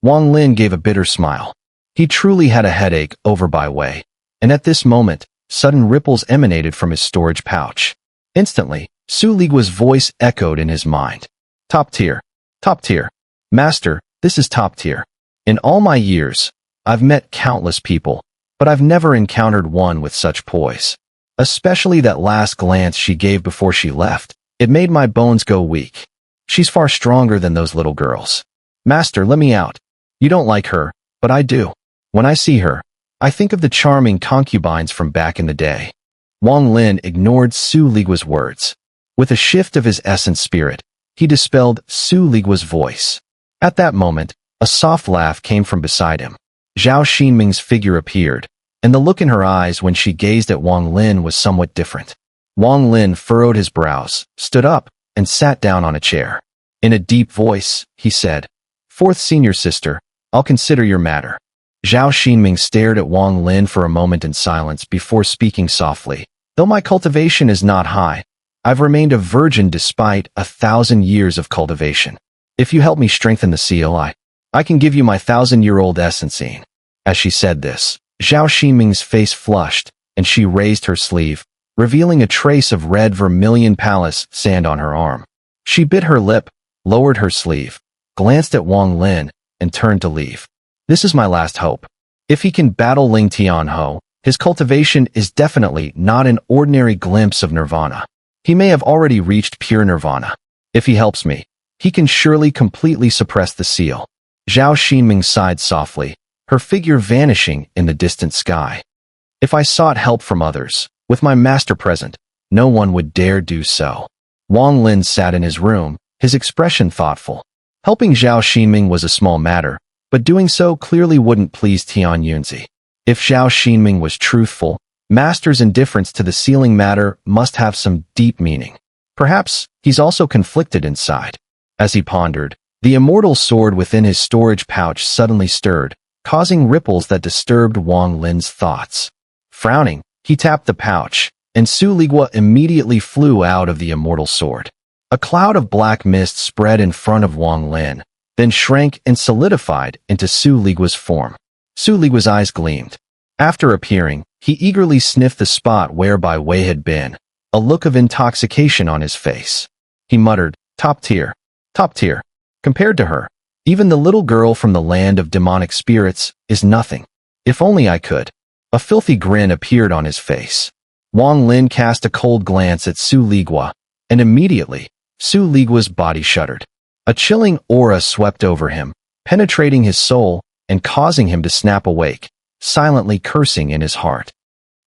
Wang Lin gave a bitter smile. He truly had a headache over Bai Wei, and at this moment, sudden ripples emanated from his storage pouch. Instantly, Su Liguo's voice echoed in his mind. Top tier. Top tier. Master, this is top tier. In all my years, I've met countless people, but I've never encountered one with such poise. Especially that last glance she gave before she left. It made my bones go weak. She's far stronger than those little girls. Master, let me out. You don't like her, but I do. When I see her, I think of the charming concubines from back in the day. Wang Lin ignored Su Liguo's words. With a shift of his essence spirit, he dispelled Su Liguo's voice. At that moment, a soft laugh came from beside him. Xiao Xinming's figure appeared, and the look in her eyes when she gazed at Wang Lin was somewhat different. Wang Lin furrowed his brows, stood up, and sat down on a chair. In a deep voice, he said, "Fourth senior sister, I'll consider your matter." Xiao Xinming stared at Wang Lin for a moment in silence before speaking softly. Though my cultivation is not high, I've remained a virgin despite 1,000 years of cultivation. If you help me strengthen the seal, I can give you my 1,000-year-old essencine. As she said this, Xiao Xinming's face flushed, and she raised her sleeve, revealing a trace of red vermilion palace sand on her arm. She bit her lip, lowered her sleeve, glanced at Wang Lin, and turned to leave. This is my last hope. If he can battle Ling Tianho, his cultivation is definitely not an ordinary glimpse of nirvana. He may have already reached pure nirvana. If he helps me, he can surely completely suppress the seal. Xiao Xinming sighed softly, her figure vanishing in the distant sky. If I sought help from others, with my master present, no one would dare do so. Wang Lin sat in his room, his expression thoughtful. Helping Xiao Xinming was a small matter, but doing so clearly wouldn't please Tian Yunzi. If Xiao Xinming was truthful, Master's indifference to the sealing matter must have some deep meaning. Perhaps he's also conflicted inside. As he pondered, the immortal sword within his storage pouch suddenly stirred, causing ripples that disturbed Wang Lin's thoughts. Frowning, he tapped the pouch, and Su Liguo immediately flew out of the immortal sword. A cloud of black mist spread in front of Wang Lin, then shrank and solidified into Su Liguo's form. Su Liguo's eyes gleamed. After appearing, he eagerly sniffed the spot where Bai Wei had been, a look of intoxication on his face. He muttered, top tier. Top tier. Compared to her, even the little girl from the land of demonic spirits is nothing. If only I could. A filthy grin appeared on his face. Wang Lin cast a cold glance at Su Liguo, and immediately, Su Liguo's body shuddered. A chilling aura swept over him, penetrating his soul and causing him to snap awake, silently cursing in his heart.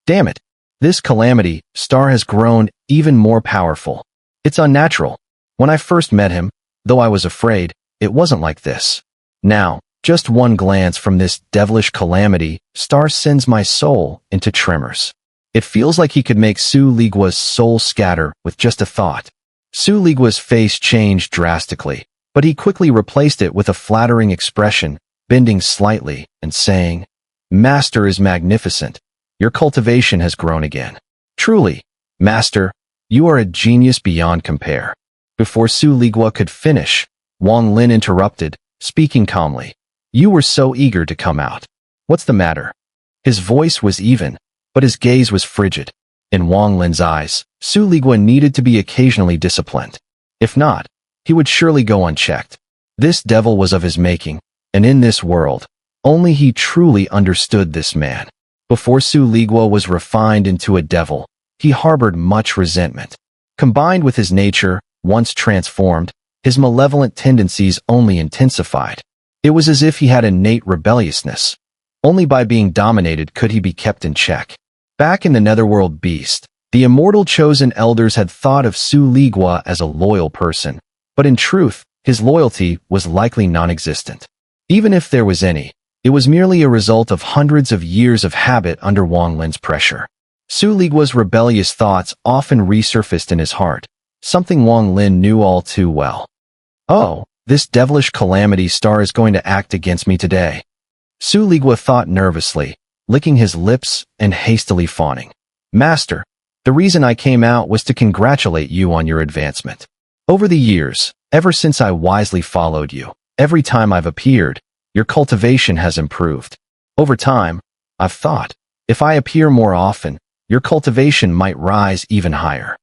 Damn it! This calamity star has grown even more powerful. It's unnatural. When I first met him, though I was afraid, it wasn't like this. Now, just one glance from this devilish calamity star sends my soul into tremors. It feels like he could make Su Liguo's soul scatter with just a thought. Su Liguo's face changed drastically, but he quickly replaced it with a flattering expression, bending slightly and saying, Master is magnificent. Your cultivation has grown again. Truly, Master, you are a genius beyond compare. Before Su Liguo could finish, Wang Lin interrupted, speaking calmly. You were so eager to come out. What's the matter? His voice was even, but his gaze was frigid. In Wang Lin's eyes, Su Liguo needed to be occasionally disciplined. If not, he would surely go unchecked. This devil was of his making, and in this world, only he truly understood this man. Before Su Liguo was refined into a devil, he harbored much resentment. Combined with his nature, once transformed, his malevolent tendencies only intensified. It was as if he had innate rebelliousness. Only by being dominated could he be kept in check. Back in the Netherworld Beast, the immortal chosen elders had thought of Su Liguo as a loyal person, but in truth, his loyalty was likely non-existent. Even if there was any, it was merely a result of hundreds of years of habit under Wang Lin's pressure. Su Liguo's rebellious thoughts often resurfaced in his heart, something Wang Lin knew all too well. Oh, this devilish calamity star is going to act against me today. Su Liguo thought nervously, licking his lips and hastily fawning. Master, the reason I came out was to congratulate you on your advancement. Over the years, ever since I wisely followed you, every time I've appeared, Your cultivation has improved. Over time, I've thought, if I appear more often, your cultivation might rise even higher.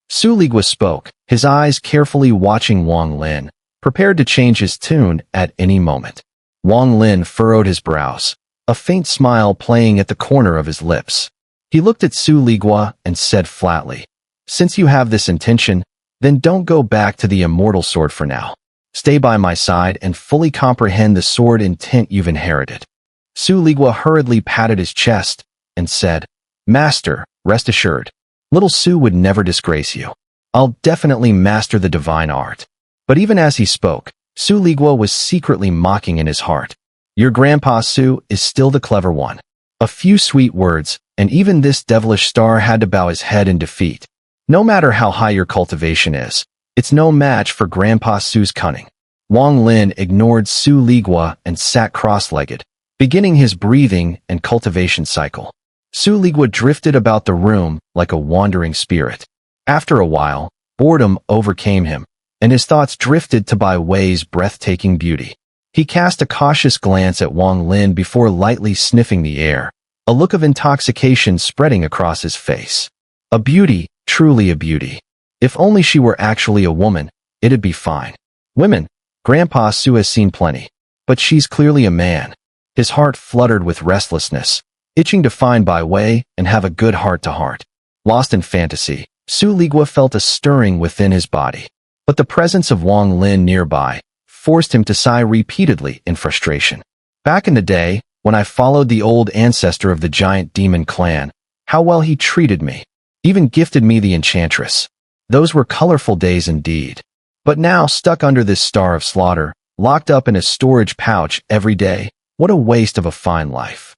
Su Liguo spoke, his eyes carefully watching Wang Lin, prepared to change his tune at any moment. Wang Lin furrowed his brows, a faint smile playing at the corner of his lips. He looked at Su Liguo and said flatly, "Since you have this intention, then don't go back to the immortal sword for now. Stay by my side and fully comprehend the sword intent you've inherited." Su Liguo hurriedly patted his chest and said, "Master, rest assured. Little Su would never disgrace you. I'll definitely master the divine art." But even as he spoke, Su Liguo was secretly mocking in his heart. Your grandpa Su is still the clever one. A few sweet words, and even this devilish star had to bow his head in defeat. No matter how high your cultivation is, it's no match for Grandpa Su's cunning. Wang Lin ignored Su Liguo and sat cross-legged, beginning his breathing and cultivation cycle. Su Liguo drifted about the room like a wandering spirit. After a while, boredom overcame him, and his thoughts drifted to Bai Wei's breathtaking beauty. He cast a cautious glance at Wang Lin before lightly sniffing the air, a look of intoxication spreading across his face. A beauty, truly a beauty. If only she were actually a woman, it'd be fine. Women, Grandpa Su has seen plenty, but she's clearly a man. His heart fluttered with restlessness, itching to find Bai Wei and have a good heart-to-heart. Lost in fantasy, Su Liguo felt a stirring within his body. But the presence of Wang Lin nearby forced him to sigh repeatedly in frustration. Back in the day, when I followed the old ancestor of the giant demon clan, how well he treated me, even gifted me the enchantress. Those were colorful days indeed. But now, stuck under this star of slaughter, locked up in a storage pouch every day, what a waste of a fine life.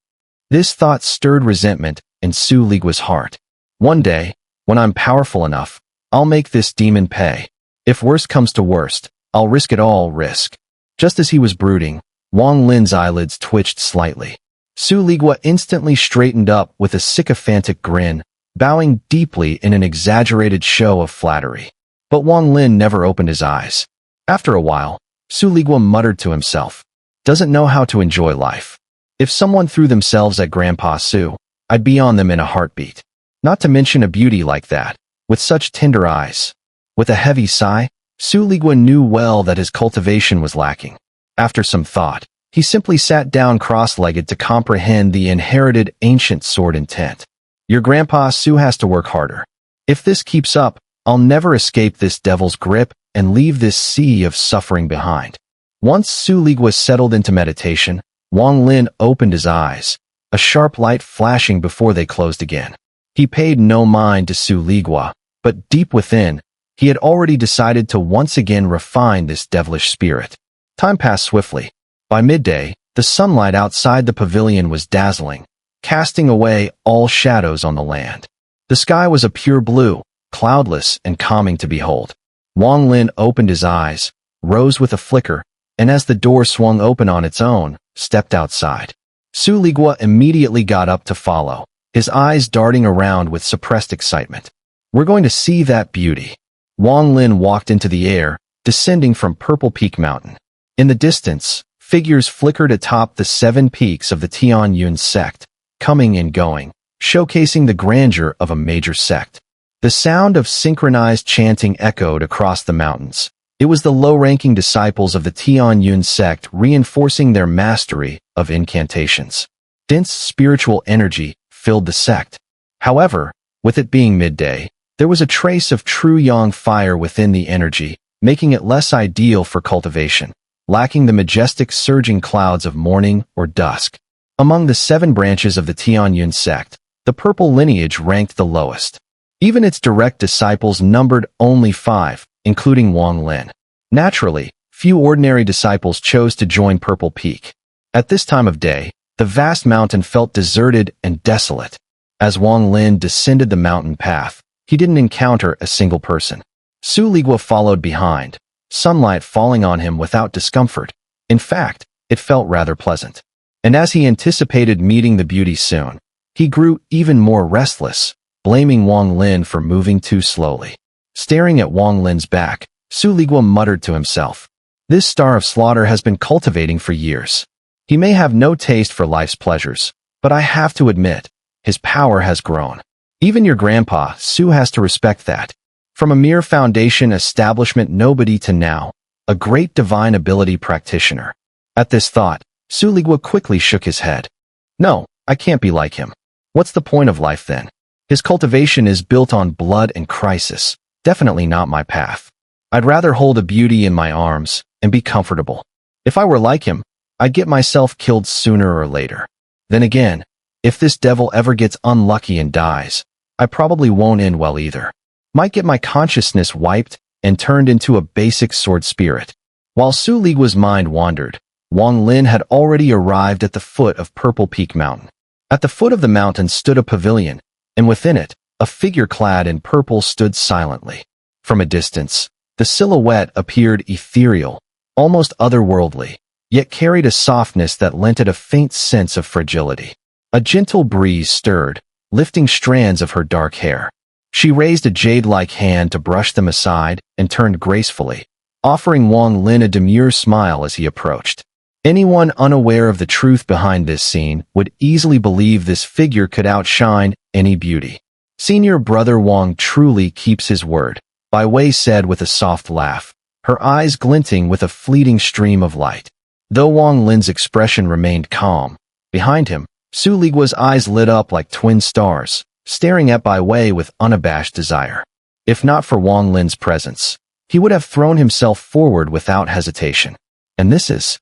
This thought stirred resentment in Su Liguo's heart. One day, when I'm powerful enough, I'll make this demon pay. If worst comes to worst, I'll risk it all. Just as he was brooding, Wang Lin's eyelids twitched slightly. Su Liguo instantly straightened up with a sycophantic grin, bowing deeply in an exaggerated show of flattery. But Wang Lin never opened his eyes. After a while, Su Liguo muttered to himself, "Doesn't know how to enjoy life. If someone threw themselves at Grandpa Su, I'd be on them in a heartbeat. Not to mention a beauty like that, with such tender eyes." With a heavy sigh, Su Liguo knew well that his cultivation was lacking. After some thought, he simply sat down cross-legged to comprehend the inherited ancient sword intent. Your Grandpa Su has to work harder. If this keeps up, I'll never escape this devil's grip and leave this sea of suffering behind. Once Su Liguo settled into meditation, Wang Lin opened his eyes, a sharp light flashing before they closed again. He paid no mind to Su Liguo, but deep within, he had already decided to once again refine this devilish spirit. Time passed swiftly. By midday, the sunlight outside the pavilion was dazzling, casting away all shadows on the land. The sky was a pure blue, cloudless and calming to behold. Wang Lin opened his eyes, rose with a flicker, and as the door swung open on its own, stepped outside. Su Liguo immediately got up to follow, his eyes darting around with suppressed excitement. We're going to see that beauty. Wang Lin walked into the air, descending from Purple Peak Mountain. In the distance, figures flickered atop the 7 peaks of the Tianyun sect, coming and going, showcasing the grandeur of a major sect. The sound of synchronized chanting echoed across the mountains. It was the low-ranking disciples of the Tianyun sect reinforcing their mastery of incantations. Dense spiritual energy filled the sect. However, with it being midday, there was a trace of true yang fire within the energy, making it less ideal for cultivation, lacking the majestic surging clouds of morning or dusk. Among the 7 branches of the Tianyun sect, the purple lineage ranked the lowest. Even its direct disciples numbered only 5, including Wang Lin. Naturally, few ordinary disciples chose to join Purple Peak. At this time of day, the vast mountain felt deserted and desolate. As Wang Lin descended the mountain path, he didn't encounter a single person. Su Liguo followed behind, sunlight falling on him without discomfort. In fact, it felt rather pleasant. And as he anticipated meeting the beauty soon, he grew even more restless, blaming Wang Lin for moving too slowly. Staring at Wang Lin's back, Su Liguo muttered to himself, This star of slaughter has been cultivating for years. He may have no taste for life's pleasures, but I have to admit, his power has grown. Even your grandpa, Su, has to respect that. From a mere foundation establishment nobody to now, a great divine ability practitioner. At this thought, Su Liguo quickly shook his head. No, I can't be like him. What's the point of life then? His cultivation is built on blood and crisis. Definitely not my path. I'd rather hold a beauty in my arms and be comfortable. If I were like him, I'd get myself killed sooner or later. Then again, if this devil ever gets unlucky and dies, I probably won't end well either. Might get my consciousness wiped and turned into a basic sword spirit. While Su Liguo's mind wandered, Wang Lin had already arrived at the foot of Purple Peak Mountain. At the foot of the mountain stood a pavilion, and within it, a figure clad in purple stood silently. From a distance, the silhouette appeared ethereal, almost otherworldly, yet carried a softness that lent it a faint sense of fragility. A gentle breeze stirred, lifting strands of her dark hair. She raised a jade-like hand to brush them aside and turned gracefully, offering Wang Lin a demure smile as he approached. Anyone unaware of the truth behind this scene would easily believe this figure could outshine any beauty. Senior brother Wang truly keeps his word, Bai Wei said with a soft laugh, her eyes glinting with a fleeting stream of light. Though Wang Lin's expression remained calm, behind him, Su Liguo's eyes lit up like twin stars, staring at Bai Wei with unabashed desire. If not for Wang Lin's presence, he would have thrown himself forward without hesitation. And this is...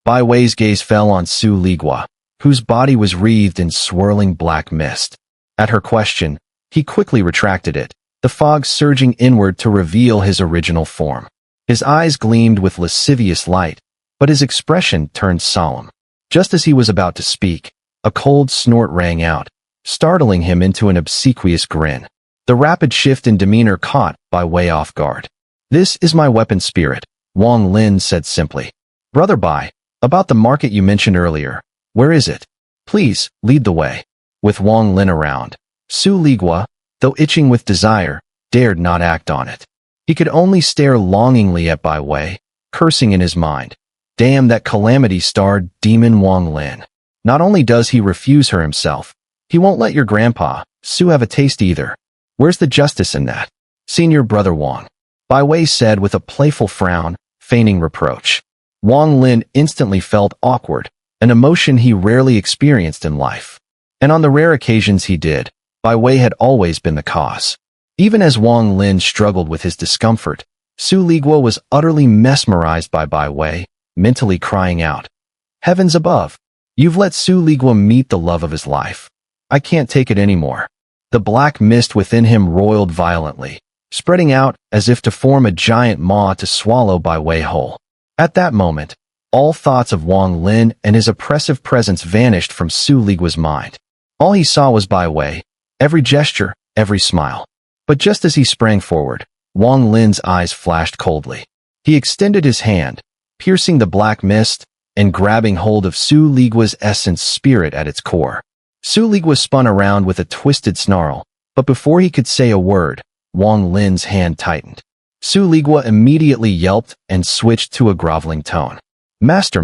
Bai Wei's gaze fell on Su Liguo, whose body was wreathed in swirling black mist. At her question, he quickly retracted it, the fog surging inward to reveal his original form. His eyes gleamed with lascivious light, but his expression turned solemn. Just as he was about to speak, a cold snort rang out, startling him into an obsequious grin. The rapid shift in demeanor caught Bai Wei off guard. "This is my weapon spirit," Wang Lin said simply. "Brother Bai, about the market you mentioned earlier, where is it? Please, lead the way." With Wang Lin around, Su Liguo, though itching with desire, dared not act on it. He could only stare longingly at Bai Wei, cursing in his mind. Damn that calamity-starred demon Wang Lin. Not only does he refuse her himself, he won't let your grandpa, Su, have a taste either. Where's the justice in that? Senior brother Wang, Bai Wei said with a playful frown, feigning reproach. Wang Lin instantly felt awkward, an emotion he rarely experienced in life. And on the rare occasions he did, Bai Wei had always been the cause. Even as Wang Lin struggled with his discomfort, Su Liguo was utterly mesmerized by Bai Wei, mentally crying out, "Heavens above! You've let Su Liguo meet the love of his life. I can't take it anymore." The black mist within him roiled violently, spreading out as if to form a giant maw to swallow Bai Wei whole. At that moment, all thoughts of Wang Lin and his oppressive presence vanished from Su Liguo's mind. All he saw was Bai Wei, every gesture, every smile. But just as he sprang forward, Wang Lin's eyes flashed coldly. He extended his hand, piercing the black mist, and grabbing hold of Su Liguo's essence spirit at its core. Su Liguo spun around with a twisted snarl, but before he could say a word, Wang Lin's hand tightened. Su Liguo immediately yelped and switched to a groveling tone. Master,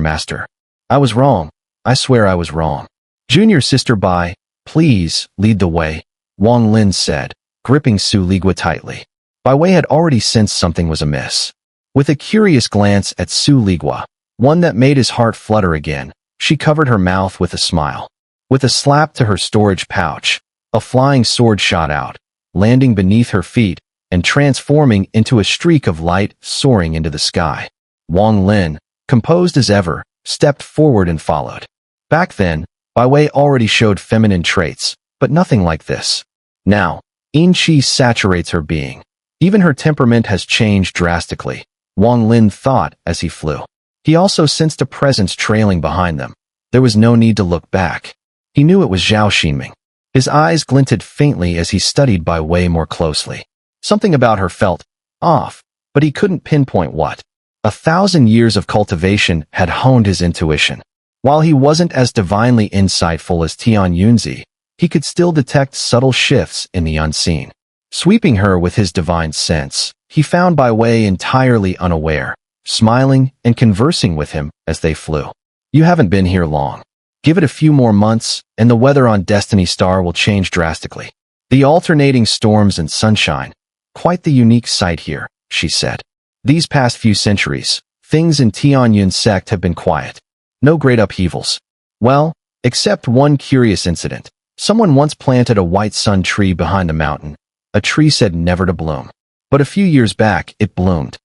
I was wrong. I swear I was wrong. Junior sister Bai, please, lead the way," Wang Lin said, gripping Su Liguo tightly. Bai Wei had already sensed something was amiss. With a curious glance at Su Liguo, one that made his heart flutter again, she covered her mouth with a smile. With a slap to her storage pouch, a flying sword shot out, landing beneath her feet and transforming into a streak of light soaring into the sky. Wang Lin, composed as ever, stepped forward and followed. Back then, Bai Wei already showed feminine traits, but nothing like this. Now, yin qi saturates her being. Even her temperament has changed drastically, Wang Lin thought as he flew. He also sensed a presence trailing behind them. There was no need to look back. He knew it was Xiao Xinming. His eyes glinted faintly as he studied Bai Wei more closely. Something about her felt off, but he couldn't pinpoint what. 1,000 years of cultivation had honed his intuition. While he wasn't as divinely insightful as Tian Yunzi, he could still detect subtle shifts in the unseen. Sweeping her with his divine sense, he found Bai Wei entirely unaware, smiling and conversing with him as they flew. You haven't been here long. Give it a few more months, and the weather on Destiny Star will change drastically. The alternating storms and sunshine. Quite the unique sight here, she said. These past few centuries, things in Tianyun's sect have been quiet. No great upheavals. Well, except one curious incident. Someone once planted a white sun tree behind a mountain. A tree said never to bloom. But a few years back, it bloomed.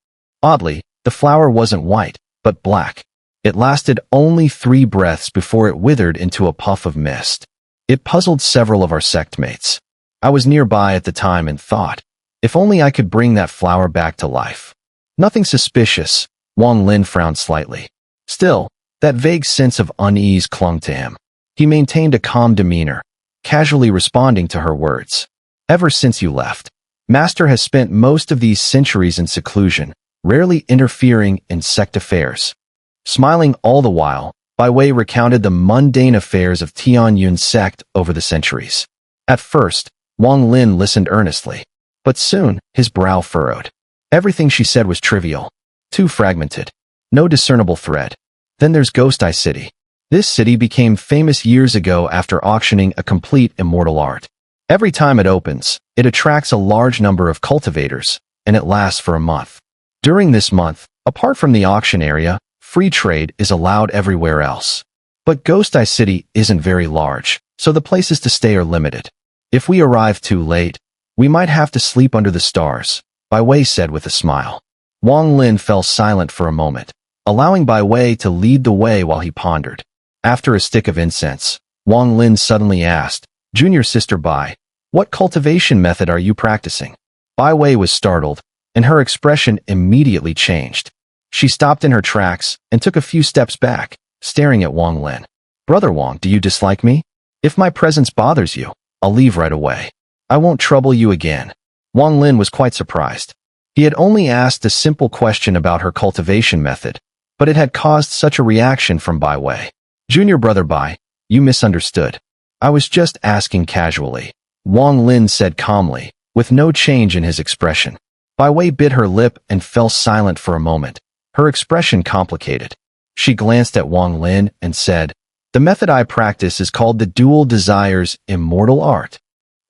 Oddly, the flower wasn't white, but black. It lasted only 3 breaths before it withered into a puff of mist. It puzzled several of our sect mates. I was nearby at the time and thought, if only I could bring that flower back to life. Nothing suspicious. Wang Lin frowned slightly. Still, that vague sense of unease clung to him. He maintained a calm demeanor, casually responding to her words. Ever since you left, Master has spent most of these centuries in seclusion, rarely interfering in sect affairs. Smiling all the while, Bai Wei recounted the mundane affairs of Tianyun's sect over the centuries. At first, Wang Lin listened earnestly, but soon his brow furrowed. Everything she said was trivial, too fragmented, no discernible thread. Then there's Ghost Eye City. This city became famous years ago after auctioning a complete immortal art. Every time it opens, it attracts a large number of cultivators, and it lasts for a month. During this month, apart from the auction area, free trade is allowed everywhere else. But Ghost Eye City isn't very large, so the places to stay are limited. If we arrive too late, we might have to sleep under the stars, Bai Wei said with a smile. Wang Lin fell silent for a moment, allowing Bai Wei to lead the way while he pondered. After a stick of incense, Wang Lin suddenly asked, Junior Sister Bai, what cultivation method are you practicing? Bai Wei was startled, and her expression immediately changed. She stopped in her tracks and took a few steps back, staring at Wang Lin. Brother Wang, do you dislike me? If my presence bothers you, I'll leave right away. I won't trouble you again. Wang Lin was quite surprised. He had only asked a simple question about her cultivation method, but it had caused such a reaction from Bai Wei. Junior Brother Bai, you misunderstood. I was just asking casually, Wang Lin said calmly, with no change in his expression. Bai Wei bit her lip and fell silent for a moment, her expression complicated. She glanced at Wang Lin and said, the method I practice is called the Dual Desires Immortal Art.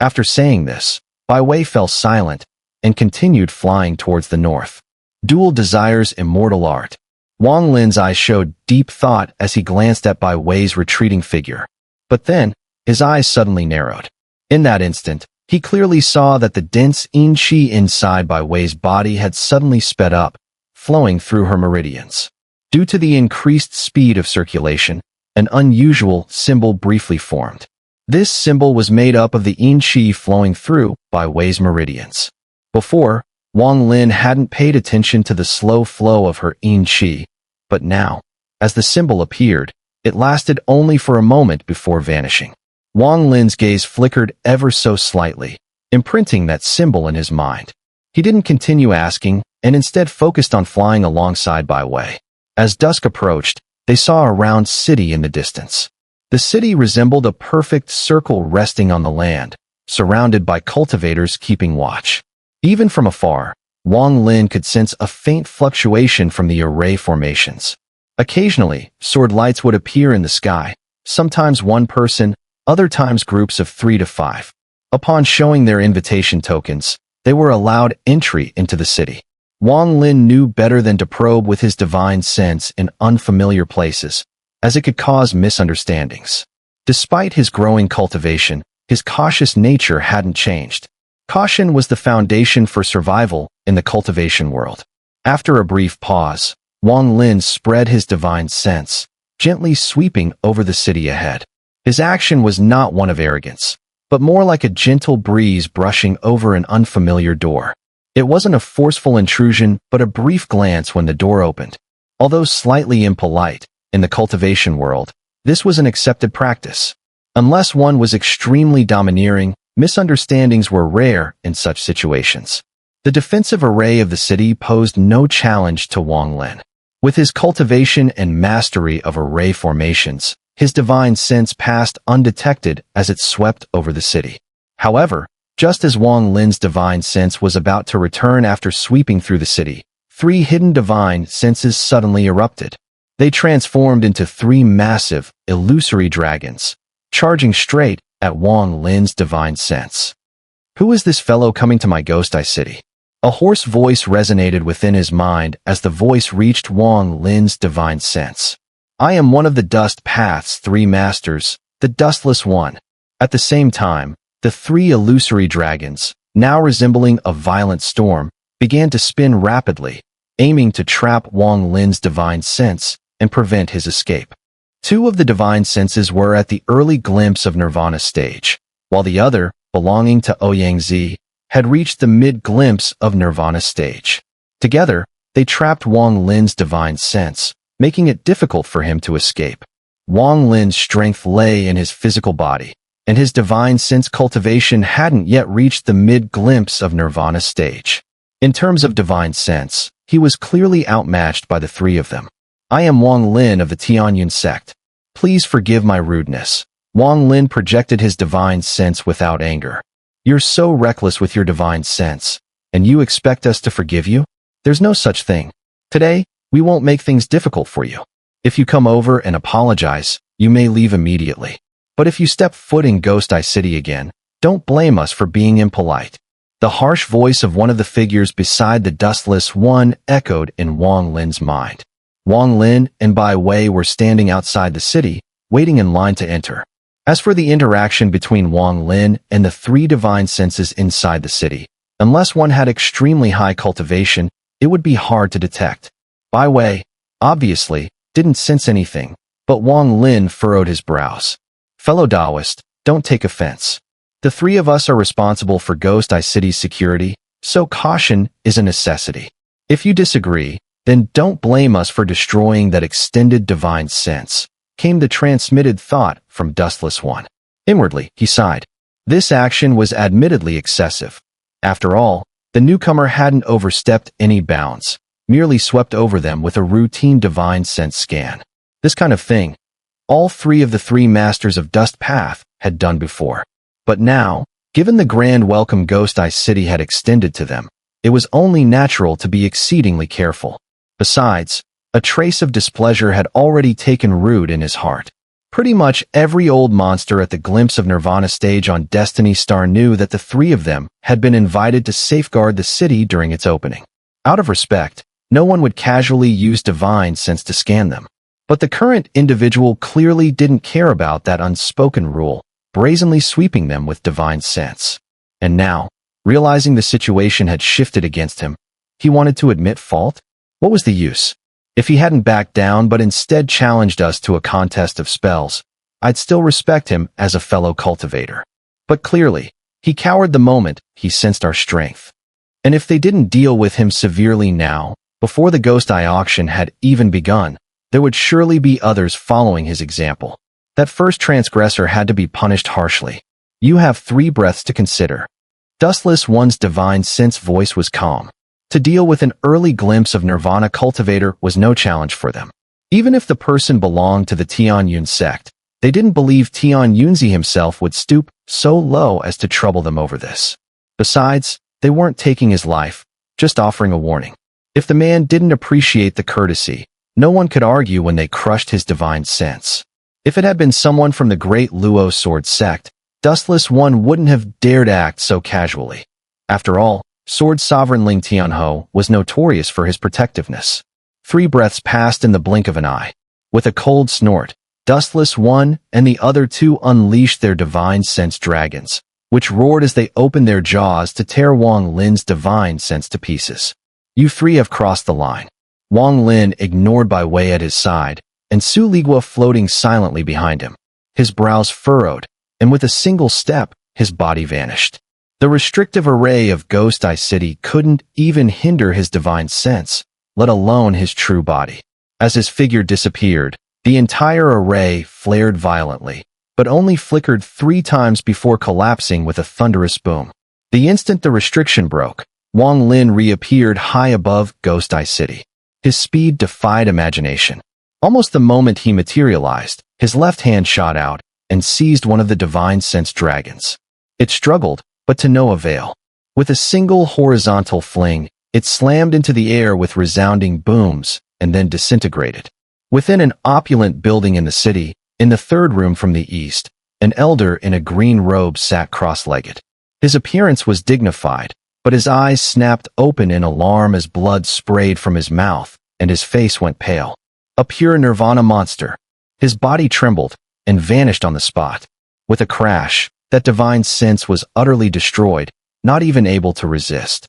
After saying this, Bai Wei fell silent and continued flying towards the north. Dual Desires Immortal Art. Wang Lin's eyes showed deep thought as he glanced at Bai Wei's retreating figure. But then, his eyes suddenly narrowed. In that instant, he clearly saw that the dense yin qi inside Bai Wei's body had suddenly sped up, flowing through her meridians. Due to the increased speed of circulation, an unusual symbol briefly formed. This symbol was made up of the yin qi flowing through Bai Wei's meridians. Before, Wang Lin hadn't paid attention to the slow flow of her yin qi, but now, as the symbol appeared, it lasted only for a moment before vanishing. Wang Lin's gaze flickered ever so slightly, imprinting that symbol in his mind. He didn't continue asking, and instead focused on flying alongside Bai Wei. As dusk approached, they saw a round city in the distance. The city resembled a perfect circle resting on the land, surrounded by cultivators keeping watch. Even from afar, Wang Lin could sense a faint fluctuation from the array formations. Occasionally, sword lights would appear in the sky, sometimes one person, other times groups of 3 to 5. Upon showing their invitation tokens, they were allowed entry into the city. Wang Lin knew better than to probe with his divine sense in unfamiliar places, as it could cause misunderstandings. Despite his growing cultivation, his cautious nature hadn't changed. Caution was the foundation for survival in the cultivation world. After a brief pause, Wang Lin spread his divine sense, gently sweeping over the city ahead. His action was not one of arrogance, but more like a gentle breeze brushing over an unfamiliar door. It wasn't a forceful intrusion, but a brief glance when the door opened. Although slightly impolite, in the cultivation world, this was an accepted practice. Unless one was extremely domineering, misunderstandings were rare in such situations. The defensive array of the city posed no challenge to Wang Lin. With his cultivation and mastery of array formations, his divine sense passed undetected as it swept over the city. However, just as Wang Lin's divine sense was about to return after sweeping through the city, 3 hidden divine senses suddenly erupted. They transformed into 3 massive, illusory dragons, charging straight at Wang Lin's divine sense. Who is this fellow coming to my Ghost Eye City? A hoarse voice resonated within his mind as the voice reached Wang Lin's divine sense. I am one of the Dust Path's 3 masters, the Dustless One. At the same time, the 3 illusory dragons, now resembling a violent storm, began to spin rapidly, aiming to trap Wang Lin's divine sense and prevent his escape. 2 of the divine senses were at the early glimpse of Nirvana stage, while the other, belonging to Ouyangzi, had reached the mid-glimpse of Nirvana stage. Together, they trapped Wang Lin's divine sense, making it difficult for him to escape. Wang Lin's strength lay in his physical body, and his divine sense cultivation hadn't yet reached the mid-glimpse of Nirvana stage. In terms of divine sense, he was clearly outmatched by the 3 of them. I am Wang Lin of the Tianyun sect. Please forgive my rudeness. Wang Lin projected his divine sense without anger. You're so reckless with your divine sense, and you expect us to forgive you? There's no such thing. Today, we won't make things difficult for you. If you come over and apologize, you may leave immediately. But if you step foot in Ghost Eye City again, don't blame us for being impolite. The harsh voice of one of the figures beside the Dustless One echoed in Wang Lin's mind. Wang Lin and Bai Wei were standing outside the city, waiting in line to enter. As for the interaction between Wang Lin and the 3 divine senses inside the city, unless one had extremely high cultivation, it would be hard to detect. Bai Wei, obviously, didn't sense anything, but Wang Lin furrowed his brows. Fellow Taoist, don't take offense. The 3 of us are responsible for Ghost Eye City's security, so caution is a necessity. If you disagree, then don't blame us for destroying that extended divine sense, came the transmitted thought from Dustless One. Inwardly, he sighed. This action was admittedly excessive. After all, the newcomer hadn't overstepped any bounds, merely swept over them with a routine divine sense scan. This kind of thing, all 3 of the 3 masters of Dust Path had done before. But now, given the grand welcome Ghost Eye City had extended to them, it was only natural to be exceedingly careful. Besides, a trace of displeasure had already taken root in his heart. Pretty much every old monster at the glimpse of Nirvana stage on Destiny Star knew that the 3 of them had been invited to safeguard the city during its opening. Out of respect, no one would casually use divine sense to scan them. But the current individual clearly didn't care about that unspoken rule, brazenly sweeping them with divine sense. And now, realizing the situation had shifted against him, he wanted to admit fault? What was the use? If he hadn't backed down but instead challenged us to a contest of spells, I'd still respect him as a fellow cultivator. But clearly, he cowered the moment he sensed our strength. And if they didn't deal with him severely now, before the Ghost Eye auction had even begun, there would surely be others following his example. That first transgressor had to be punished harshly. You have 3 breaths to consider. Dustless One's divine sense voice was calm. To deal with an early glimpse of Nirvana cultivator was no challenge for them. Even if the person belonged to the Tianyun sect, they didn't believe Tianyunzi himself would stoop so low as to trouble them over this. Besides, they weren't taking his life, just offering a warning. If the man didn't appreciate the courtesy, no one could argue when they crushed his divine sense. If it had been someone from the Great Luo Sword sect, Dustless One wouldn't have dared act so casually. After all, Sword Sovereign Ling Tianho was notorious for his protectiveness. 3 breaths passed in the blink of an eye. With a cold snort, Dustless One and the other 2 unleashed their divine sense dragons, which roared as they opened their jaws to tear Wang Lin's divine sense to pieces. You 3 have crossed the line. Wang Lin ignored Bai Wei at his side, and Su Liguo floating silently behind him. His brows furrowed, and with a single step, his body vanished. The restrictive array of Ghost Eye City couldn't even hinder his divine sense, let alone his true body. As his figure disappeared, the entire array flared violently, but only flickered 3 times before collapsing with a thunderous boom. The instant the restriction broke, Wang Lin reappeared high above Ghost Eye City. His speed defied imagination. Almost the moment he materialized, his left hand shot out and seized one of the divine sense dragons. It struggled, but to no avail. With a single horizontal fling, It slammed into the air with resounding booms and then disintegrated. Within an opulent building in the city, in the third room from the east, an elder in a green robe sat cross-legged. His appearance was dignified, but his eyes snapped open in alarm as blood sprayed from his mouth, and his face went pale. A pure nirvana monster. His body trembled and vanished on the spot. With a crash, that divine sense was utterly destroyed, not even able to resist.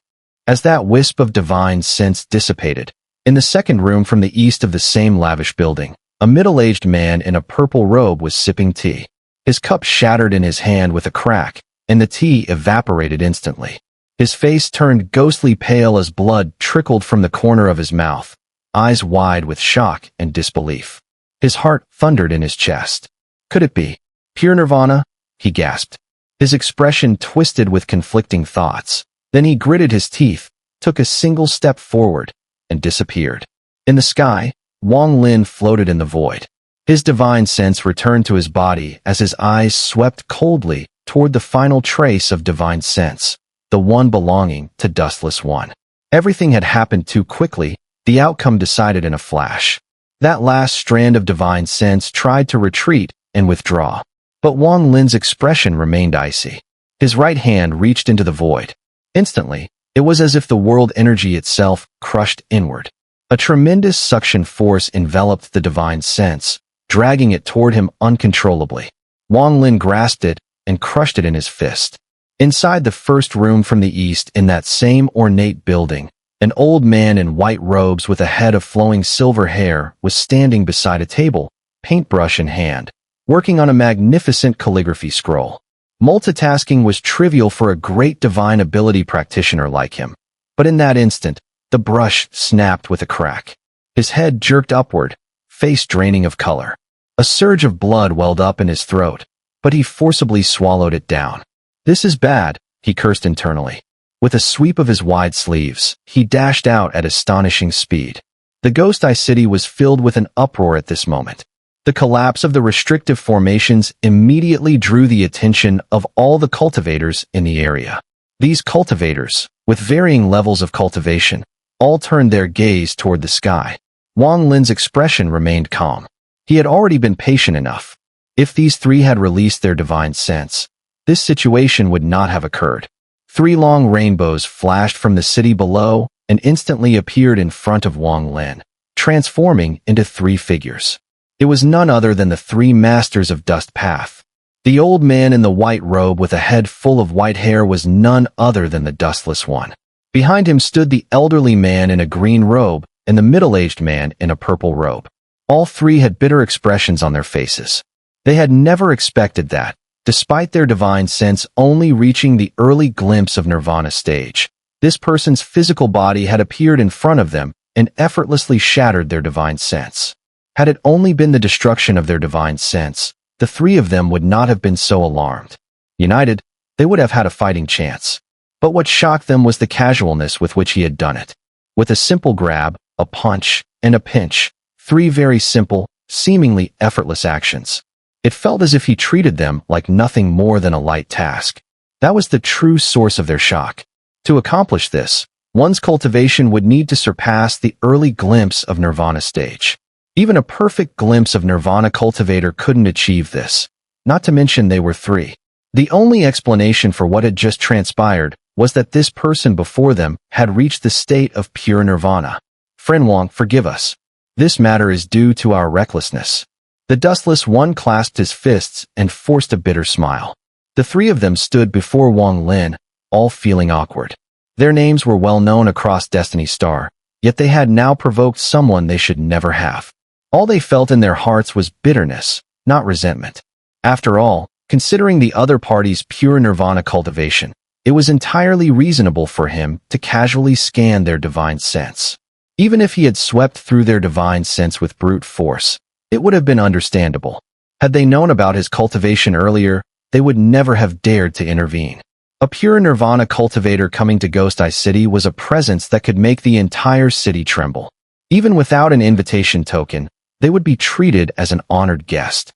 As that wisp of divine sense dissipated, in the second room from the east of the same lavish building, a middle-aged man in a purple robe was sipping tea. His cup shattered in his hand with a crack, and the tea evaporated instantly. His face turned ghostly pale as blood trickled from the corner of his mouth, eyes wide with shock and disbelief. His heart thundered in his chest. Could it be pure nirvana? He gasped. His expression twisted with conflicting thoughts. Then he gritted his teeth, took a single step forward, and disappeared. In the sky, Wang Lin floated in the void. His divine sense returned to his body as his eyes swept coldly toward the final trace of divine sense, the one belonging to Dustless One. Everything had happened too quickly, the outcome decided in a flash. That last strand of divine sense tried to retreat and withdraw, but Wang Lin's expression remained icy. His right hand reached into the void. Instantly, it was as if the world energy itself crushed inward. A tremendous suction force enveloped the divine sense, dragging it toward him uncontrollably. Wang Lin grasped it and crushed it in his fist. Inside the first room from the east in that same ornate building, an old man in white robes with a head of flowing silver hair was standing beside a table, paintbrush in hand, working on a magnificent calligraphy scroll. Multitasking was trivial for a great divine ability practitioner like him, but in that instant, the brush snapped with a crack. His head jerked upward, face draining of color. A surge of blood welled up in his throat, but he forcibly swallowed it down. This is bad, he cursed internally. With a sweep of his wide sleeves, he dashed out at astonishing speed. The Ghost Eye City was filled with an uproar at this moment. The collapse of the restrictive formations immediately drew the attention of all the cultivators in the area. These cultivators, with varying levels of cultivation, all turned their gaze toward the sky. Wang Lin's expression remained calm. He had already been patient enough. If these three had released their divine sense, this situation would not have occurred. 3 long rainbows flashed from the city below and instantly appeared in front of Wang Lin, transforming into 3 figures. It was none other than the 3 masters of Dust Path. The old man in the white robe with a head full of white hair was none other than the Dustless One. Behind him stood the elderly man in a green robe and the middle-aged man in a purple robe. All 3 had bitter expressions on their faces. They had never expected that, despite their divine sense only reaching the early glimpse of Nirvana stage, this person's physical body had appeared in front of them and effortlessly shattered their divine sense. Had it only been the destruction of their divine sense, the 3 of them would not have been so alarmed. United, they would have had a fighting chance. But what shocked them was the casualness with which he had done it. With a simple grab, a punch, and a pinch, 3 very simple, seemingly effortless actions. It felt as if he treated them like nothing more than a light task. That was the true source of their shock. To accomplish this, one's cultivation would need to surpass the early glimpse of Nirvana stage. Even a perfect glimpse of Nirvana cultivator couldn't achieve this, not to mention they were 3. The only explanation for what had just transpired was that this person before them had reached the state of pure Nirvana. Friend Wang, forgive us. This matter is due to our recklessness. The Dustless One clasped his fists and forced a bitter smile. The 3 of them stood before Wang Lin, all feeling awkward. Their names were well known across Destiny Star, yet they had now provoked someone they should never have. All they felt in their hearts was bitterness, not resentment. After all, considering the other party's pure Nirvana cultivation, it was entirely reasonable for him to casually scan their divine sense. Even if he had swept through their divine sense with brute force, it would have been understandable. Had they known about his cultivation earlier, they would never have dared to intervene. A pure Nirvana cultivator coming to Ghost Eye City was a presence that could make the entire city tremble. Even without an invitation token, they would be treated as an honored guest.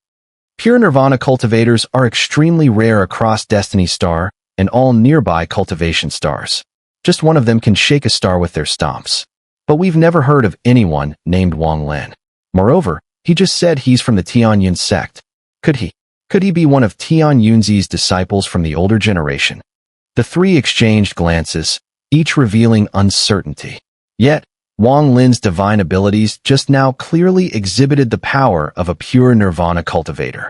Pure Nirvana cultivators are extremely rare across Destiny Star and all nearby cultivation stars. Just one of them can shake a star with their stomps. But we've never heard of anyone named Wang Lin. Moreover, he just said he's from the Tianyun sect. Could he be one of Tian Yunzi's disciples from the older generation? The three exchanged glances, each revealing uncertainty. Yet, Wang Lin's divine abilities just now clearly exhibited the power of a pure nirvana cultivator.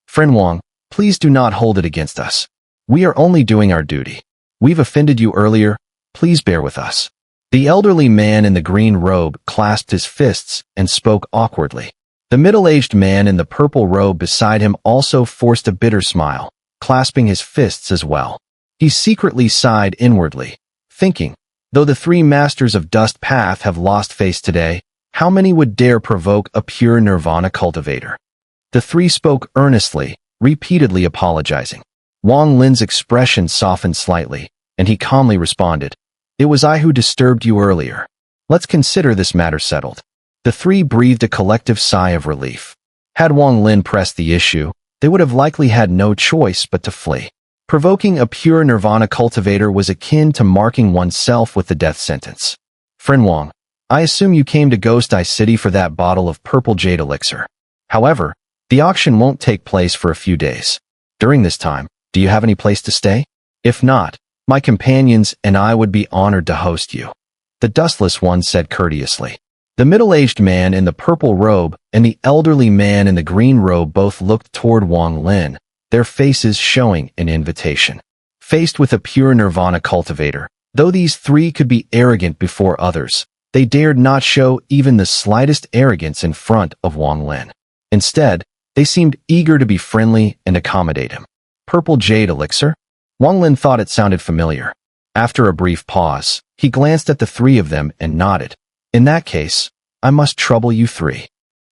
Friend Wang, please do not hold it against us. We are only doing our duty. We've offended you earlier. Please bear with us. The elderly man in the green robe clasped his fists and spoke awkwardly. The middle-aged man in the purple robe beside him also forced a bitter smile, clasping his fists as well. He secretly sighed inwardly, thinking, though the three masters of Dust Path have lost face today, how many would dare provoke a pure nirvana cultivator? The three spoke earnestly, repeatedly apologizing. Wang Lin's expression softened slightly, and he calmly responded, "It was I who disturbed you earlier. Let's consider this matter settled." The three breathed a collective sigh of relief. Had Wang Lin pressed the issue, they would have likely had no choice but to flee. Provoking a pure nirvana cultivator was akin to marking oneself with the death sentence. Friend Wang, I assume you came to Ghost Eye City for that bottle of purple jade elixir. However, the auction won't take place for a few days. During this time, do you have any place to stay? If not, my companions and I would be honored to host you. The dustless one said courteously. The middle-aged man in the purple robe and the elderly man in the green robe both looked toward Wang Lin, their faces showing an invitation. Faced with a pure nirvana cultivator, though these three could be arrogant before others, they dared not show even the slightest arrogance in front of Wang Lin. Instead, they seemed eager to be friendly and accommodate him. Purple jade elixir? Wang Lin thought it sounded familiar. After a brief pause, he glanced at the three of them and nodded. In that case, I must trouble you three.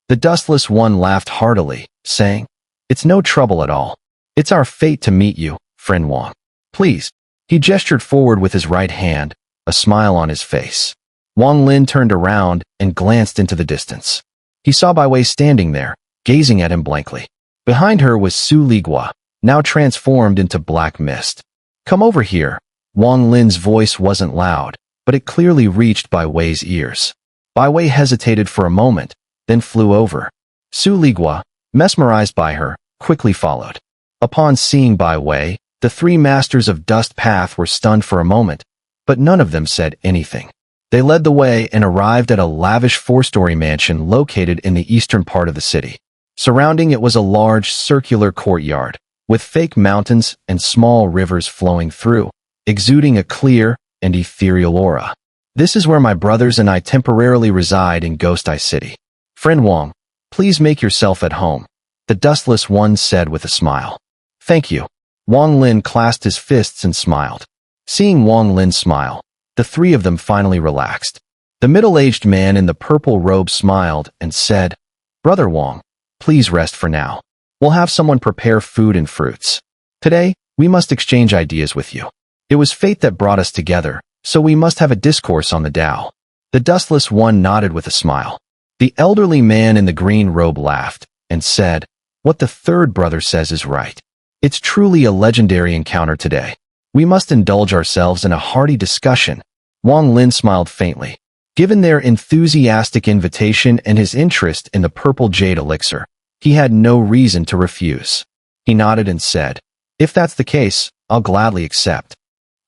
The dustless one laughed heartily, saying, It's no trouble at all. It's our fate to meet you, friend Wang. Please. He gestured forward with his right hand, a smile on his face. Wang Lin turned around and glanced into the distance. He saw Bai Wei standing there, gazing at him blankly. Behind her was Su Liguo, now transformed into black mist. Come over here. Wang Lin's voice wasn't loud, but it clearly reached Bai Wei's ears. Bai Wei hesitated for a moment, then flew over. Su Liguo, mesmerized by her, quickly followed. Upon seeing Bai Wei, the three masters of Dust Path were stunned for a moment, but none of them said anything. They led the way and arrived at a lavish four-story mansion located in the eastern part of the city. Surrounding it was a large circular courtyard, with fake mountains and small rivers flowing through, exuding a clear and ethereal aura. This is where my brothers and I temporarily reside in Ghost Eye City. Friend Wang, please make yourself at home, the dustless one said with a smile. Thank you. Wang Lin clasped his fists and smiled. Seeing Wang Lin smile, the three of them finally relaxed. The middle-aged man in the purple robe smiled and said, Brother Wang, please rest for now. We'll have someone prepare food and fruits. Today, we must exchange ideas with you. It was fate that brought us together, so we must have a discourse on the Tao. The dustless one nodded with a smile. The elderly man in the green robe laughed and said, What the third brother says is right. It's truly a legendary encounter today. We must indulge ourselves in a hearty discussion. Wang Lin smiled faintly. Given their enthusiastic invitation and his interest in the purple jade elixir, he had no reason to refuse. He nodded and said, If that's the case, I'll gladly accept.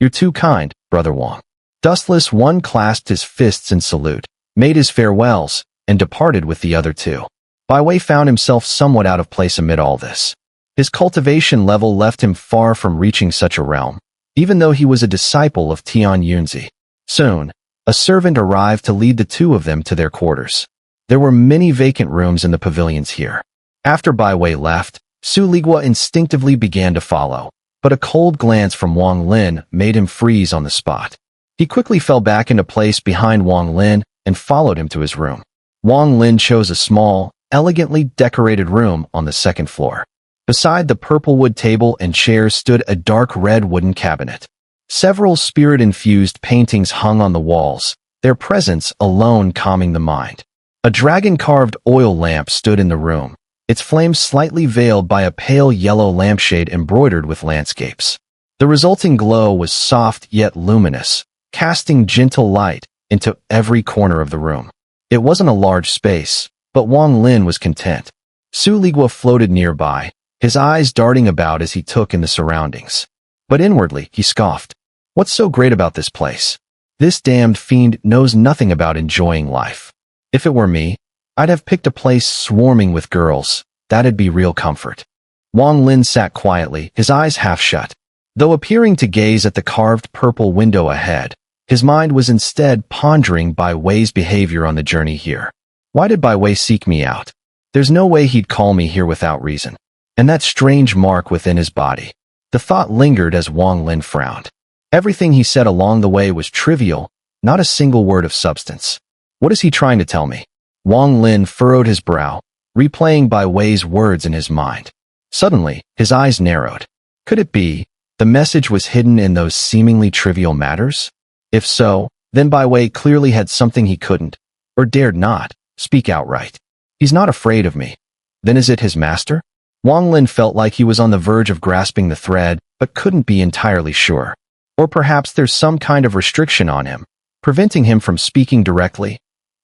You're too kind, Brother Wang. Dustless one clasped his fists in salute, made his farewells, and departed with the other two. Bai Wei found himself somewhat out of place amid all this. His cultivation level left him far from reaching such a realm, even though he was a disciple of Tian Yunzi. Soon, a servant arrived to lead the two of them to their quarters. There were many vacant rooms in the pavilions here. After Bai Wei left, Su Liguo instinctively began to follow, but a cold glance from Wang Lin made him freeze on the spot. He quickly fell back into place behind Wang Lin and followed him to his room. Wang Lin chose a small, elegantly decorated room on the second floor. Beside the purple wood table and chairs stood a dark red wooden cabinet. Several spirit-infused paintings hung on the walls, their presence alone calming the mind. A dragon-carved oil lamp stood in the room, its flames slightly veiled by a pale yellow lampshade embroidered with landscapes. The resulting glow was soft yet luminous, casting gentle light into every corner of the room. It wasn't a large space, but Wang Lin was content. Su Liguo floated nearby, his eyes darting about as he took in the surroundings. But inwardly, he scoffed. What's so great about this place? This damned fiend knows nothing about enjoying life. If it were me, I'd have picked a place swarming with girls. That'd be real comfort. Wang Lin sat quietly, his eyes half shut. Though appearing to gaze at the carved purple window ahead, his mind was instead pondering Bai Wei's behavior on the journey here. Why did Bai Wei seek me out? There's no way he'd call me here without reason. And that strange mark within his body. The thought lingered as Wang Lin frowned. Everything he said along the way was trivial, not a single word of substance. What is he trying to tell me? Wang Lin furrowed his brow, replaying Bai Wei's words in his mind. Suddenly, his eyes narrowed. Could it be the message was hidden in those seemingly trivial matters? If so, then Bai Wei clearly had something he couldn't, or dared not, speak outright. He's not afraid of me. Then is it his master? Wang Lin felt like he was on the verge of grasping the thread, but couldn't be entirely sure. Or perhaps there's some kind of restriction on him, preventing him from speaking directly,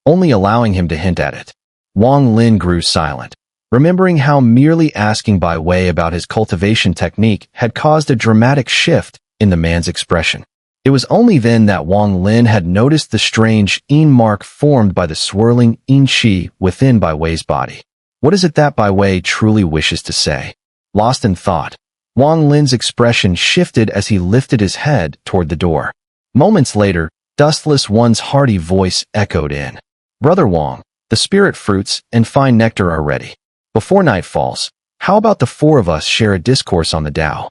only allowing him to hint at it. Wang Lin grew silent, remembering how merely asking Bai Wei about his cultivation technique had caused a dramatic shift in the man's expression. It was only then that Wang Lin had noticed the strange yin mark formed by the swirling yin qi within Bai Wei's body. What is it that Bai Wei truly wishes to say? Lost in thought, Wang Lin's expression shifted as he lifted his head toward the door. Moments later, Dustless One's hearty voice echoed in. Brother Wang, the spirit fruits and fine nectar are ready. Before night falls, how about the four of us share a discourse on the Tao?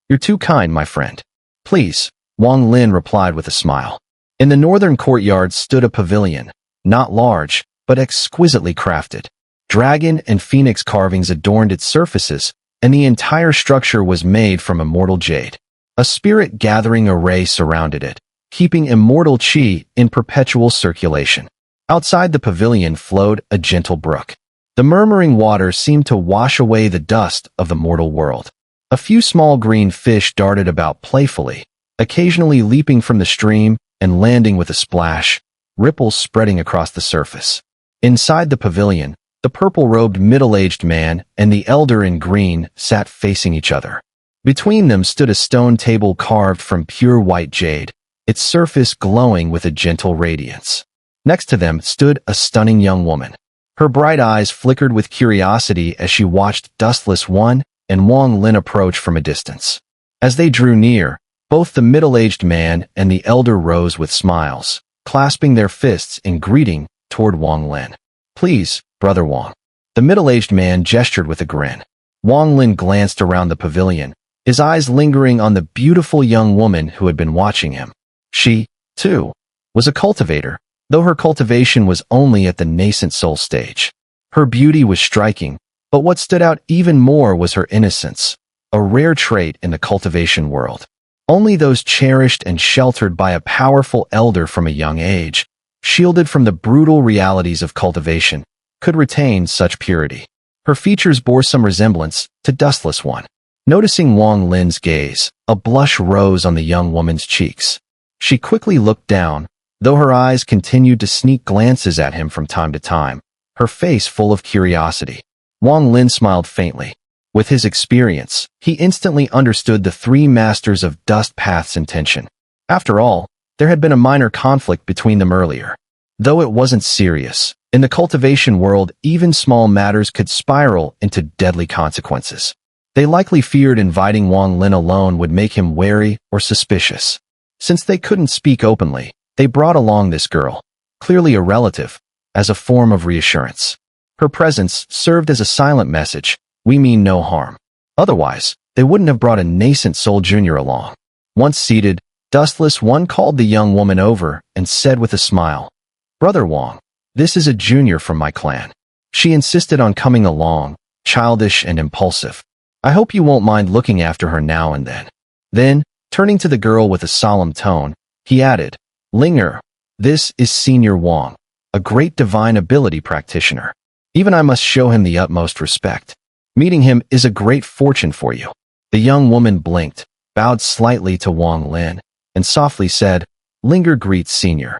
You're too kind, my friend. Please, Wang Lin replied with a smile. In the northern courtyard stood a pavilion, not large, but exquisitely crafted. Dragon and phoenix carvings adorned its surfaces, and the entire structure was made from immortal jade. A spirit-gathering array surrounded it, keeping immortal qi in perpetual circulation. Outside the pavilion flowed a gentle brook. The murmuring water seemed to wash away the dust of the mortal world. A few small green fish darted about playfully, occasionally leaping from the stream and landing with a splash, ripples spreading across the surface. Inside the pavilion, the purple-robed middle-aged man and the elder in green sat facing each other. Between them stood a stone table carved from pure white jade, its surface glowing with a gentle radiance. Next to them stood a stunning young woman. Her bright eyes flickered with curiosity as she watched Dustless One and Wang Lin approach from a distance. As they drew near, both the middle-aged man and the elder rose with smiles, clasping their fists in greeting toward Wang Lin. Please, Brother Wang. The middle-aged man gestured with a grin. Wang Lin glanced around the pavilion, his eyes lingering on the beautiful young woman who had been watching him. She, too, was a cultivator, though her cultivation was only at the nascent soul stage. Her beauty was striking, but what stood out even more was her innocence, a rare trait in the cultivation world. Only those cherished and sheltered by a powerful elder from a young age, shielded from the brutal realities of cultivation, could retain such purity. Her features bore some resemblance to Dustless One. Noticing Wang Lin's gaze, a blush rose on the young woman's cheeks. She quickly looked down, though her eyes continued to sneak glances at him from time to time, her face full of curiosity. Wang Lin smiled faintly. With his experience, he instantly understood the three masters of Dust Path's intention. After all, there had been a minor conflict between them earlier. Though it wasn't serious, in the cultivation world, even small matters could spiral into deadly consequences. They likely feared inviting Wang Lin alone would make him wary or suspicious. Since they couldn't speak openly, they brought along this girl, clearly a relative, as a form of reassurance. Her presence served as a silent message, we mean no harm. Otherwise, they wouldn't have brought a nascent soul junior along. Once seated, Dustless One called the young woman over and said with a smile, Brother Wang, this is a junior from my clan. She insisted on coming along, childish and impulsive. I hope you won't mind looking after her now and then. Then, turning to the girl with a solemn tone, he added, Xun'er, this is Senior Wang, a great divine ability practitioner. Even I must show him the utmost respect. Meeting him is a great fortune for you. The young woman blinked, bowed slightly to Wang Lin, and softly said, Linger greets Senior.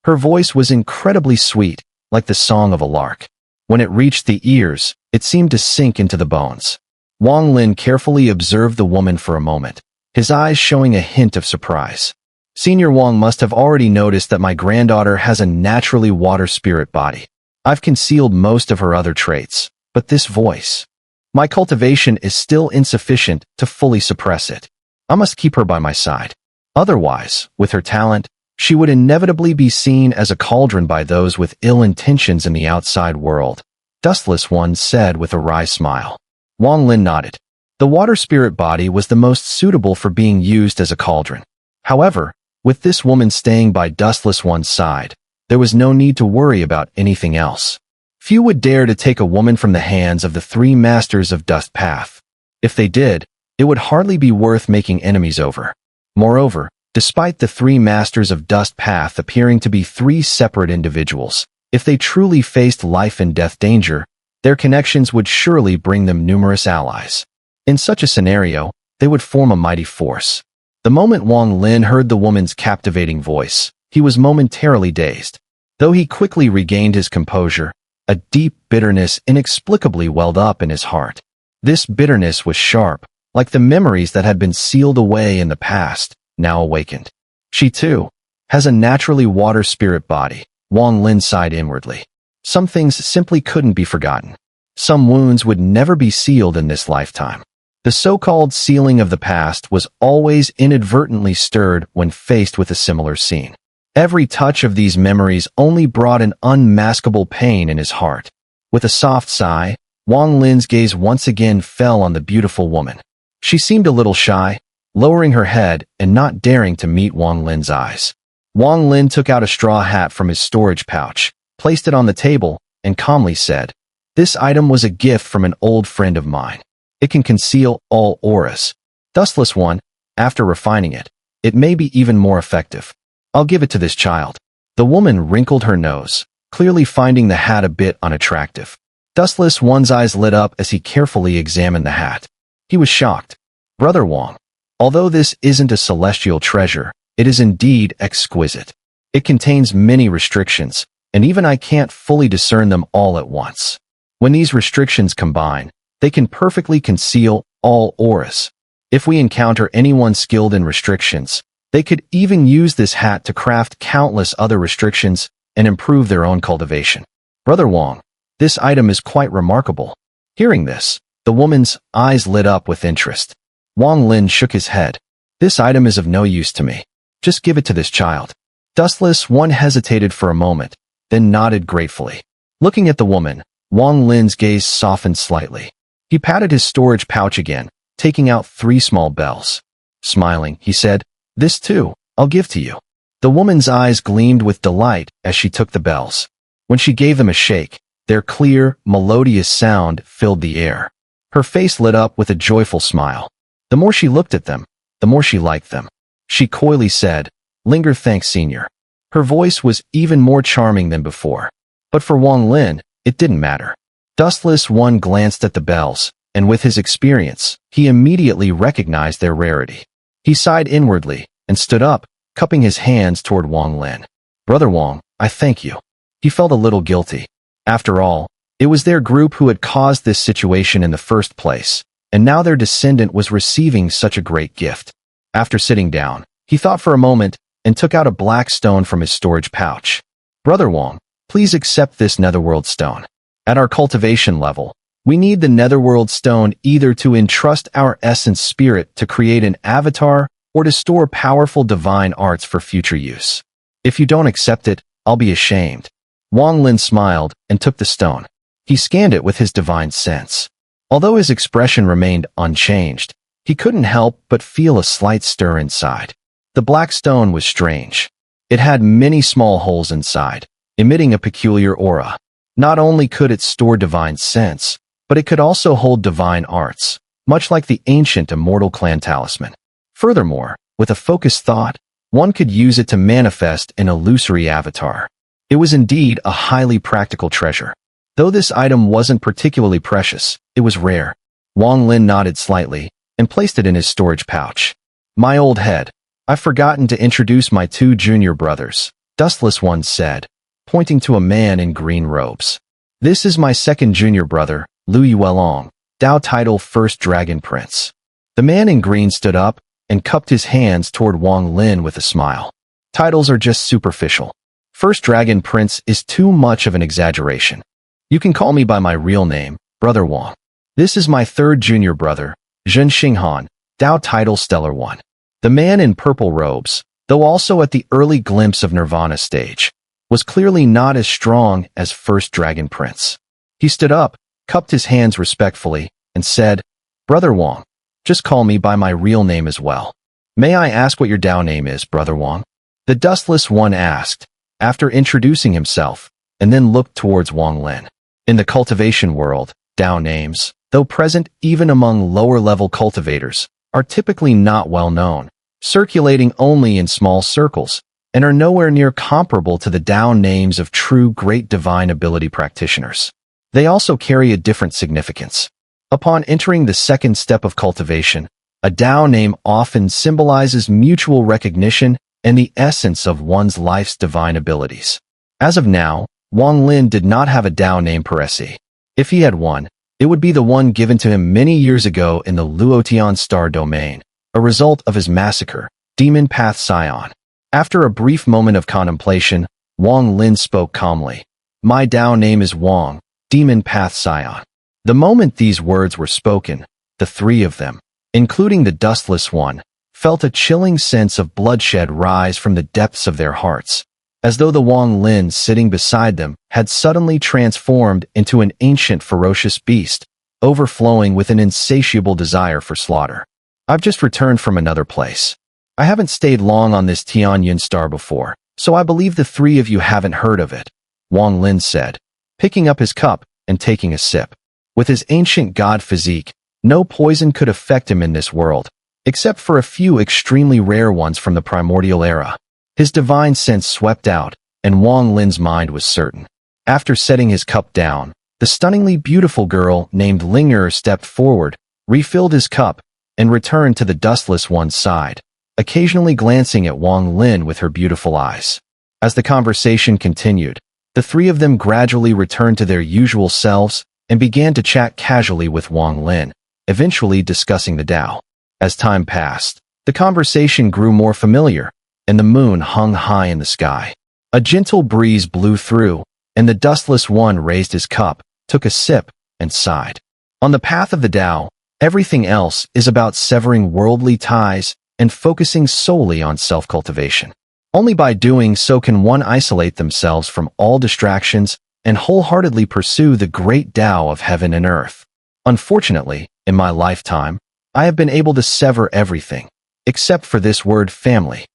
Her voice was incredibly sweet, like the song of a lark. When it reached the ears, it seemed to sink into the bones. Wang Lin carefully observed the woman for a moment, his eyes showing a hint of surprise. Senior Wang must have already noticed that my granddaughter has a naturally water spirit body. I've concealed most of her other traits, but this voice. My cultivation is still insufficient to fully suppress it. I must keep her by my side. Otherwise, with her talent, she would inevitably be seen as a cauldron by those with ill intentions in the outside world, Dustless One said with a wry smile. Wang Lin nodded. The water spirit body was the most suitable for being used as a cauldron. However, with this woman staying by Dustless One's side, there was no need to worry about anything else. Few would dare to take a woman from the hands of the three masters of Dust Path. If they did, it would hardly be worth making enemies over. Moreover, despite the three masters of Dust Path appearing to be three separate individuals, if they truly faced life and death danger, their connections would surely bring them numerous allies. In such a scenario, they would form a mighty force. The moment Wang Lin heard the woman's captivating voice, he was momentarily dazed. Though he quickly regained his composure, a deep bitterness inexplicably welled up in his heart. This bitterness was sharp, like the memories that had been sealed away in the past, now awakened. She, too, has a naturally water spirit body, Wang Lin sighed inwardly. Some things simply couldn't be forgotten. Some wounds would never be sealed in this lifetime. The so-called sealing of the past was always inadvertently stirred when faced with a similar scene. Every touch of these memories only brought an unmaskable pain in his heart. With a soft sigh, Wang Lin's gaze once again fell on the beautiful woman. She seemed a little shy, lowering her head and not daring to meet Wang Lin's eyes. Wang Lin took out a straw hat from his storage pouch, placed it on the table, and calmly said, "This item was a gift from an old friend of mine. It can conceal all auras. Dustless One, after refining it, it may be even more effective. I'll give it to this child." The woman wrinkled her nose, clearly finding the hat a bit unattractive. Dustless One's eyes lit up as he carefully examined the hat. He was shocked. "Brother Wang, although this isn't a celestial treasure, it is indeed exquisite. It contains many restrictions, and even I can't fully discern them all at once. When these restrictions combine, they can perfectly conceal all auras. If we encounter anyone skilled in restrictions, they could even use this hat to craft countless other restrictions and improve their own cultivation. Brother Wang, this item is quite remarkable." Hearing this, the woman's eyes lit up with interest. Wang Lin shook his head. "This item is of no use to me. Just give it to this child." Dustless One hesitated for a moment, then nodded gratefully. Looking at the woman, Wang Lin's gaze softened slightly. He patted his storage pouch again, taking out 3 small bells. Smiling, he said, "This too, I'll give to you." The woman's eyes gleamed with delight as she took the bells. When she gave them a shake, their clear, melodious sound filled the air. Her face lit up with a joyful smile. The more she looked at them, the more she liked them. She coyly said, "Linger, thanks, Senior." Her voice was even more charming than before. But for Wang Lin, it didn't matter. Dustless One glanced at the bells, and with his experience, he immediately recognized their rarity. He sighed inwardly and stood up, cupping his hands toward Wang Lin. "Brother Wang, I thank you." He felt a little guilty. After all, it was their group who had caused this situation in the first place, and now their descendant was receiving such a great gift. After sitting down, he thought for a moment and took out a black stone from his storage pouch. "Brother Wang, please accept this netherworld stone. At our cultivation level, we need the netherworld stone either to entrust our essence spirit to create an avatar or to store powerful divine arts for future use. If you don't accept it, I'll be ashamed." Wang Lin smiled and took the stone. He scanned it with his divine sense. Although his expression remained unchanged, he couldn't help but feel a slight stir inside. The black stone was strange. It had many small holes inside, emitting a peculiar aura. Not only could it store divine sense, but it could also hold divine arts, much like the ancient Immortal clan talisman. Furthermore, with a focused thought, one could use it to manifest an illusory avatar. It was indeed a highly practical treasure. Though this item wasn't particularly precious, it was rare. Wang Lin nodded slightly and placed it in his storage pouch. "My old head, I've forgotten to introduce my two junior brothers, Dustless One said, pointing to a man in green robes. This is my second junior brother, Lu Yuelong, Dao title First Dragon Prince. The man in green stood up and cupped his hands toward Wang Lin with a smile. Titles are just superficial. First Dragon Prince is too much of an exaggeration. You can call me by my real name, Brother Wang. This is my third junior brother, Zhen Xinghan, Dao title Stellar One. The man in purple robes, though also at the early glimpse of Nirvana stage, was clearly not as strong as First Dragon Prince. He stood up, cupped his hands respectfully, and said, Brother Wang, just call me by my real name as well. May I ask what your Dao name is, Brother Wang? The Dustless One asked, after introducing himself, and then looked towards Wang Lin. In the cultivation world, Dao names, though present even among lower-level cultivators, are typically not well known, circulating only in small circles, and are nowhere near comparable to the Dao names of true great divine ability practitioners. They also carry a different significance. Upon entering the second step of cultivation, a Dao name often symbolizes mutual recognition and the essence of one's life's divine abilities. As of now, Wang Lin did not have a Dao name per se. If he had one, it would be the one given to him many years ago in the Luotian Star domain, a result of his massacre, Demon Path Scion. After a brief moment of contemplation, Wang Lin spoke calmly. My Dao name is Wang, Demon Path Scion. The moment these words were spoken, the three of them, including the Dustless One, felt a chilling sense of bloodshed rise from the depths of their hearts, as though the Wang Lin sitting beside them had suddenly transformed into an ancient ferocious beast, overflowing with an insatiable desire for slaughter. I've just returned from another place. I haven't stayed long on this Tianyun star before, so I believe the three of you haven't heard of it, Wang Lin said, picking up his cup and taking a sip. With his ancient god physique, no poison could affect him in this world, except for a few extremely rare ones from the primordial era. His divine sense swept out, and Wang Lin's mind was certain. After setting his cup down, the stunningly beautiful girl named Xun'er stepped forward, refilled his cup, and returned to the Dustless One's side, occasionally glancing at Wang Lin with her beautiful eyes. As the conversation continued, the three of them gradually returned to their usual selves and began to chat casually with Wang Lin, eventually discussing the Dao. As time passed, the conversation grew more familiar, and the moon hung high in the sky. A gentle breeze blew through, and the Dustless One raised his cup, took a sip, and sighed. On the path of the Dao, everything else is about severing worldly ties and focusing solely on self-cultivation. Only by doing so can one isolate themselves from all distractions and wholeheartedly pursue the great Dao of heaven and earth. Unfortunately, in my lifetime, I have been able to sever everything, except for this word family.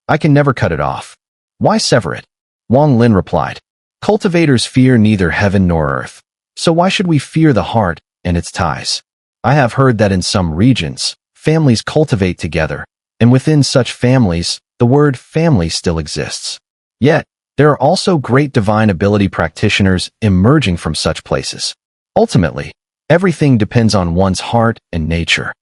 I can never cut it off. Why sever it? Wang Lin replied. Cultivators fear neither heaven nor earth, so why should we fear the heart and its ties? I have heard that in some regions, families cultivate together, and within such families, the word family still exists. Yet, there are also great divine ability practitioners emerging from such places. Ultimately, everything depends on one's heart and nature.